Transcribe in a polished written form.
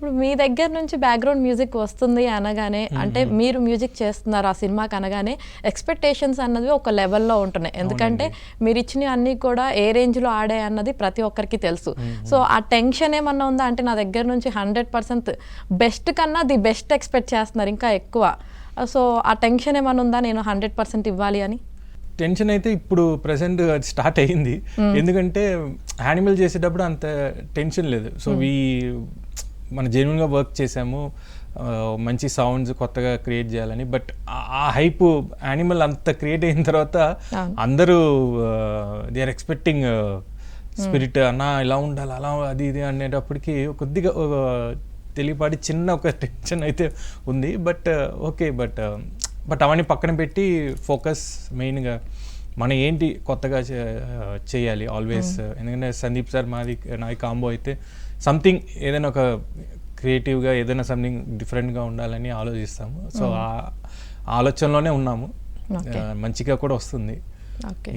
ఇప్పుడు మీ దగ్గర నుంచి బ్యాక్గ్రౌండ్ మ్యూజిక్ వస్తుంది అనగానే అంటే మీరు మ్యూజిక్ చేస్తున్నారు ఆ సినిమాకి అనగానే ఎక్స్పెక్టేషన్స్ అన్నది ఒక లెవెల్లో ఉంటున్నాయి. ఎందుకంటే మీరు ఇచ్చినవి అన్నీ కూడా ఏ రేంజ్లో ఆడే అన్నది ప్రతి ఒక్కరికి తెలుసు. సో ఆ టెన్షన్ ఏమన్నా ఉందా అంటే నా దగ్గర నుంచి 100% బెస్ట్ కన్నా ది బెస్ట్ ఎక్స్పెక్ట్ చేస్తున్నారు ఇంకా ఎక్కువ. సో ఆ టెన్షన్ ఏమన్నా ఉందా నేను 100% ఇవ్వాలి అని? టెన్షన్ అయితే ఇప్పుడు ప్రెసెంట్ స్టార్ట్ అయ్యింది. ఎందుకంటే యానిమల్ చేసేటప్పుడు అంత టెన్షన్ లేదు. సో మన జెన్యున్గా వర్క్ చేసాము, మంచి సౌండ్స్ కొత్తగా క్రియేట్ చేయాలని. బట్ ఆ హైప్ యానిమల్ అంత క్రియేట్ అయిన తర్వాత అందరూ దే ఆర్ ఎక్స్పెక్టింగ్ స్పిరిట్ అన్న ఇలా ఉండాలి అలా అది ఇది అనేటప్పటికి కొద్దిగా తెలియపాటి చిన్న ఒక టెన్షన్ అయితే ఉంది. బట్ ఓకే, బట్ అవన్నీ పక్కన పెట్టి ఫోకస్ మెయిన్గా మనం ఏంటి కొత్తగా చేయాలి ఆల్వేస్. ఎందుకంటే సందీప్ సార్ నాది కాంబో అయితే సంథింగ్ ఏదైనా ఒక క్రియేటివ్గా ఏదైనా సంథింగ్ డిఫరెంట్గా ఉండాలని ఆలోచిస్తాము. సో ఆ ఆలోచనలోనే ఉన్నాము, మంచిగా కూడా వస్తుంది. ఓకే.